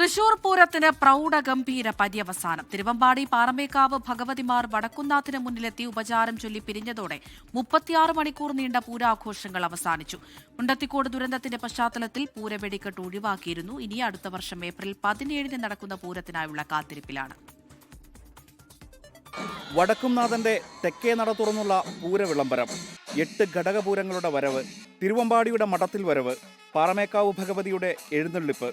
തൃശൂർ പൂരത്തിന് പ്രൗഢഗംഭീര പര്യവസാനം. തിരുവമ്പാടി പാറമേക്കാവ് ഭഗവതിമാർ വടക്കുന്നാഥിന് മുന്നിലെത്തി ഉപചാരം ചൊല്ലി പിരിഞ്ഞതോടെ 36 മണിക്കൂർ നീണ്ട പൂരാഘോഷങ്ങൾ അവസാനിച്ചു. മുണ്ടത്തിക്കോട് ദുരന്തത്തിന്റെ പശ്ചാത്തലത്തിൽ പൂരവെടിക്കെട്ട് ഒഴിവാക്കിയിരുന്നു. ഇനി അടുത്ത വർഷം ഏപ്രിൽ 17-ന് നടക്കുന്ന പൂരത്തിനായുള്ള കാത്തിരിപ്പിലാണ്. വടക്കുംനാഥന്റെ തെക്കേ നട തുറന്നുള്ള പൂരവിളംബരം, 8 ഘടകപൂരങ്ങളുടെ വരവ്, തിരുവമ്പാടിയുടെ മഠത്തിൽ വരവ്, പാറമേക്കാവ് ഭഗവതിയുടെ എഴുന്നള്ളിപ്പ്,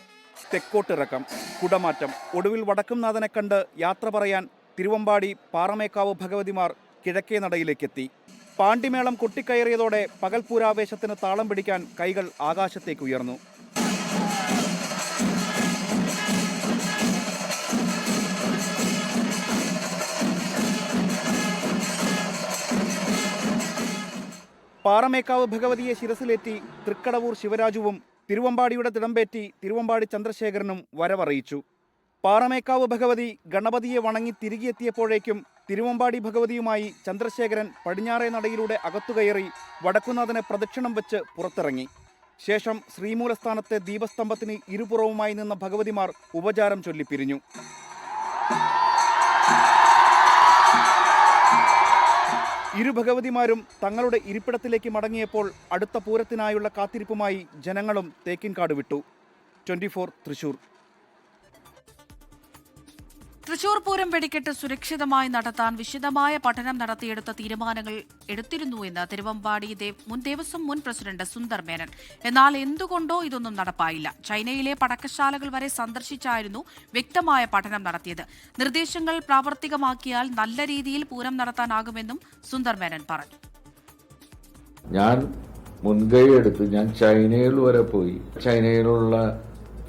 തെക്കോട്ടിറക്കം, കുടമാറ്റം, ഒടുവിൽ വടക്കുംനാഥനെ കണ്ട് യാത്ര പറയാൻ തിരുവമ്പാടി പാറമേക്കാവ് ഭഗവതിമാർ കിഴക്കേ നടയിലേക്കെത്തി. പാണ്ടിമേളം കൊട്ടിക്കയറിയതോടെ പകൽപൂരാവേശത്തിന് താളം പിടിക്കാൻ കൈകൾ ആകാശത്തേക്കുയർന്നു. പാറമേക്കാവ് ഭഗവതിയെ ശിരസിലേറ്റി തൃക്കടവൂർ ശിവരാജുവും തിരുവമ്പാടിയുടെ തിടമ്പേറ്റി തിരുവമ്പാടി ചന്ദ്രശേഖരനും വരവറിയിച്ചു. പാറമേക്കാവ് ഭഗവതി ഗണപതിയെ വണങ്ങി തിരികെത്തിയപ്പോഴേക്കും തിരുവമ്പാടി ഭഗവതിയുമായി ചന്ദ്രശേഖരൻ പടിഞ്ഞാറേ നടയിലൂടെ അകത്തുകയറി വടക്കുനാഥനെ പ്രദക്ഷിണം വെച്ച് പുറത്തിറങ്ങി. ശേഷം ശ്രീമൂലസ്ഥാനത്തെ ദീപസ്തംഭത്തിന് ഇരുപുറവുമായി നിന്ന ഭഗവതിമാർ ഉപചാരം ചൊല്ലിപ്പിരിഞ്ഞു. ഇരു ഭഗവതിമാരും തങ്ങളുടെ ഇരിപ്പിടത്തിലേക്ക് മടങ്ങിയപ്പോൾ അടുത്ത പൂരത്തിനായുള്ള കാത്തിരിപ്പുമായി ജനങ്ങളും തേക്കിൻകാട് വിട്ടു. 24 തൃശൂർ. തൃശൂർ പൂരം വെടിക്കെട്ട് സുരക്ഷിതമായി നടത്താൻ വിശദമായ പഠനം നടത്തിയെടുത്ത തീരുമാനങ്ങൾ എടുത്തിരുന്നുവെന്ന് തിരുവമ്പാടി മുൻ ദേവസ്വം മുൻ പ്രസിഡന്റ് സുന്ദർ മേനൻ. എന്നാൽ എന്തുകൊണ്ടോ ഇതൊന്നും നടപ്പായില്ല. ചൈനയിലെ പടക്കശാലകൾ വരെ സന്ദർശിച്ചായിരുന്നു വ്യക്തമായ പഠനം നടത്തിയത്. നിർദ്ദേശങ്ങൾ പ്രാവർത്തികമാക്കിയാൽ നല്ല രീതിയിൽ പൂരം നടത്താനാകുമെന്നും സുന്ദർ മേനൻ പറഞ്ഞു. ഞാൻ മുൻകൈ എടുത്ത് ഞാൻ ചൈനയിൽ വരെ പോയി, ചൈനയിലുള്ള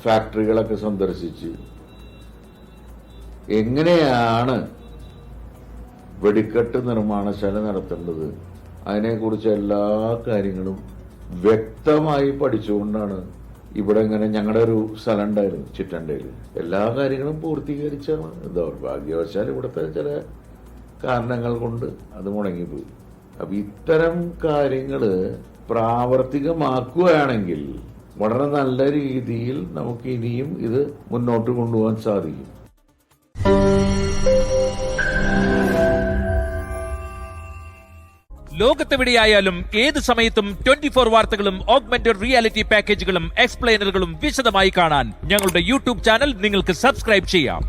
ഫാക്ടറികളൊക്കെ സന്ദർശിച്ച് എങ്ങനെയാണ് വെടിക്കെട്ട് നിർമ്മാണശാല നടത്തേണ്ടത്, അതിനെക്കുറിച്ച് എല്ലാ കാര്യങ്ങളും വ്യക്തമായി പഠിച്ചുകൊണ്ടാണ് ഇവിടെ ഇങ്ങനെ ഞങ്ങളുടെ ഒരു സ്ഥലം ഉണ്ടായിരുന്നു ചിറ്റണ്ടയിൽ, എല്ലാ കാര്യങ്ങളും പൂർത്തീകരിച്ചാണ്. ദൗർഭാഗ്യവശാൽ ഇവിടുത്തെ ചില കാരണങ്ങൾ കൊണ്ട് അത് മുടങ്ങിപ്പോയി. അപ്പൊ ഇത്തരം കാര്യങ്ങൾ പ്രാവർത്തികമാക്കുകയാണെങ്കിൽ വളരെ നല്ല രീതിയിൽ നമുക്ക് ഇനിയും ഇത് മുന്നോട്ട് കൊണ്ടുപോകാൻ സാധിക്കും. ലോകത്തെവിടെയായാലും ഏത് സമയത്തും 24 വാർത്തകളും ഓഗ്മെന്റഡ് റിയാലിറ്റി പാക്കേജുകളും എക്സ്പ്ലെയിനറുകളും വിശദമായി കാണാൻ ഞങ്ങളുടെ യൂട്യൂബ് ചാനൽ നിങ്ങൾക്ക് സബ്സ്ക്രൈബ് ചെയ്യാം.